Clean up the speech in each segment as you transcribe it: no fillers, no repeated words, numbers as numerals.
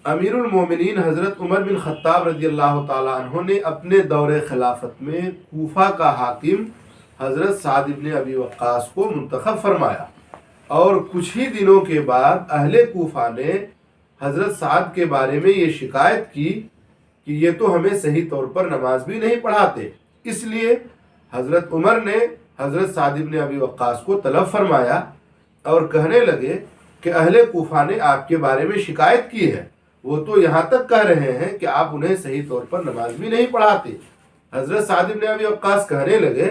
امیر المومنین حضرت عمر بن خطاب رضی اللہ تعالیٰ عنہ نے اپنے دور خلافت میں کوفہ کا حاکم حضرت سعد بن ابی وقاص کو منتخب فرمایا، اور کچھ ہی دنوں کے بعد اہل کوفہ نے حضرت سعد کے بارے میں یہ شکایت کی کہ یہ تو ہمیں صحیح طور پر نماز بھی نہیں پڑھاتے۔ اس لیے حضرت عمر نے حضرت سعد بن ابی وقاص کو طلب فرمایا اور کہنے لگے کہ اہل کوفہ نے آپ کے بارے میں شکایت کی ہے، وہ تو یہاں تک کہہ رہے ہیں کہ آپ انہیں صحیح طور پر نماز بھی نہیں پڑھاتے۔ حضرت سعد بن ابی وقاص کہنے لگے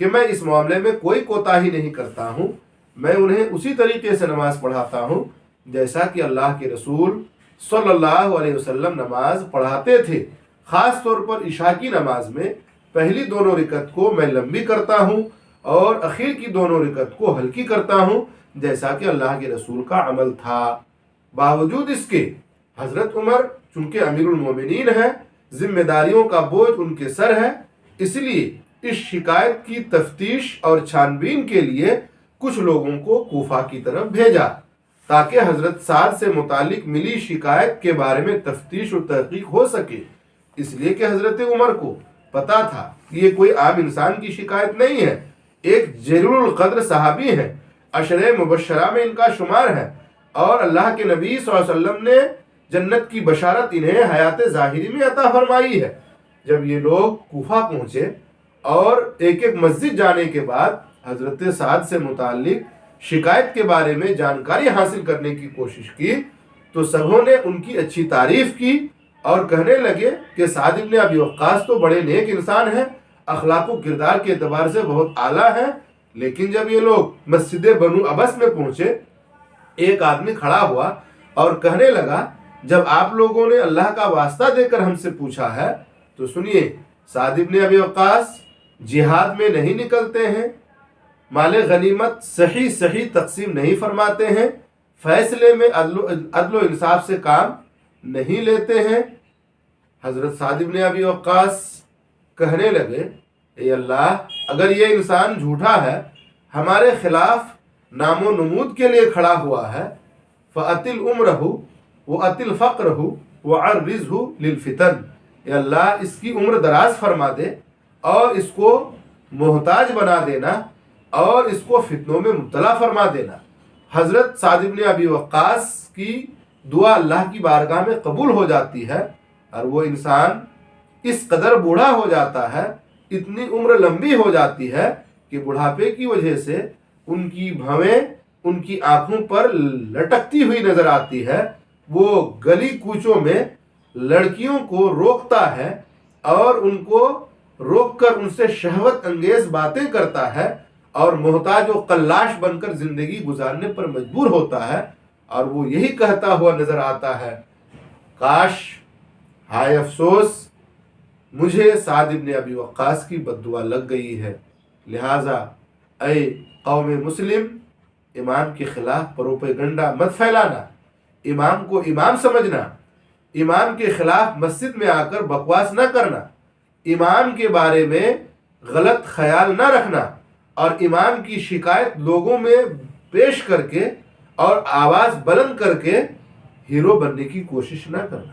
کہ میں اس معاملے میں کوئی کوتاہی نہیں کرتا ہوں، میں انہیں اسی طریقے سے نماز پڑھاتا ہوں جیسا کہ اللہ کے رسول صلی اللہ علیہ وسلم نماز پڑھاتے تھے۔ خاص طور پر عشاء کی نماز میں پہلی دونوں رکعت کو میں لمبی کرتا ہوں اور اخیر کی دونوں رکعت کو ہلکی کرتا ہوں جیسا کہ اللہ کے رسول کا عمل تھا۔ باوجود اس کے حضرت عمر چونکہ امیر المومنین ہیں، ذمہ داریوں کا بوجھ ان کے سر ہے، اس لیے اس شکایت کی تفتیش اور چھان بین کے لیے کچھ لوگوں کو کوفہ کی طرف بھیجا تاکہ حضرت سعد سے متعلق ملی شکایت کے بارے میں تفتیش و تحقیق ہو سکے، اس لیے کہ حضرت عمر کو پتا تھا کہ یہ کوئی عام انسان کی شکایت نہیں ہے، ایک جلیل القدر صحابی ہے، عشرہ مبشرہ میں ان کا شمار ہے، اور اللہ کے نبی صلی اللہ علیہ وسلم نے جنت کی بشارت انہیں حیات ظاہری میں عطا فرمائی ہے۔ جب یہ لوگ کوفہ پہنچے اور ایک ایک مسجد جانے کے بعد حضرت سعد سے متعلق شکایت کے بارے میں جانکاری حاصل کرنے کی کوشش کی تو سبھوں نے ان کی اچھی تعریف کی اور کہنے لگے کہ سعد بن ابی وقاص تو بڑے نیک انسان ہیں، اخلاق و کردار کے اعتبار سے بہت اعلیٰ ہیں۔ لیکن جب یہ لوگ مسجد بنو عبس میں پہنچے، ایک آدمی کھڑا ہوا اور کہنے لگا جب آپ لوگوں نے اللہ کا واسطہ دے کر ہم سے پوچھا ہے تو سنیے، سعد بن ابی وقاص جہاد میں نہیں نکلتے ہیں، مال غنیمت صحیح تقسیم نہیں فرماتے ہیں، فیصلے میں عدل و انصاف سے کام نہیں لیتے ہیں۔ حضرت سعد بن ابی وقاص کہنے لگے اے اللہ، اگر یہ انسان جھوٹا ہے، ہمارے خلاف نام و نمود کے لیے کھڑا ہوا ہے، فَأَطِلْ عُمْرَهُ وَأَطِلْ فَقْرَهُ وَعَرِّزْهُ لِلْفِتَنِ، اے اللہ اس کی عمر دراز فرما دے اور اس کو محتاج بنا دینا اور اس کو فتنوں میں مبتلا فرما دینا۔ حضرت سعد بن ابی وقاص کی دعا اللہ کی بارگاہ میں قبول ہو جاتی ہے اور وہ انسان اس قدر بوڑھا ہو جاتا ہے، اتنی عمر لمبی ہو جاتی ہے کہ بڑھاپے کی وجہ سے ان کی بھویں ان کی آنکھوں پر لٹکتی ہوئی نظر آتی ہے، وہ گلی کوچوں میں لڑکیوں کو روکتا ہے اور ان کو روک کر ان سے شہوت انگیز باتیں کرتا ہے اور محتاج و قلاش بن کر زندگی گزارنے پر مجبور ہوتا ہے، اور وہ یہی کہتا ہوا نظر آتا ہے کاش، ہائے افسوس، مجھے سعد بن ابی وقاص کی بد دعا لگ گئی ہے۔ لہٰذا اے قوم مسلم، امام کے خلاف پروپیگنڈا مت پھیلانا، امام کو امام سمجھنا، امام کے خلاف مسجد میں آ کر بکواس نہ کرنا، امام کے بارے میں غلط خیال نہ رکھنا، اور امام کی شکایت لوگوں میں پیش کر کے اور آواز بلند کر کے ہیرو بننے کی کوشش نہ کرنا۔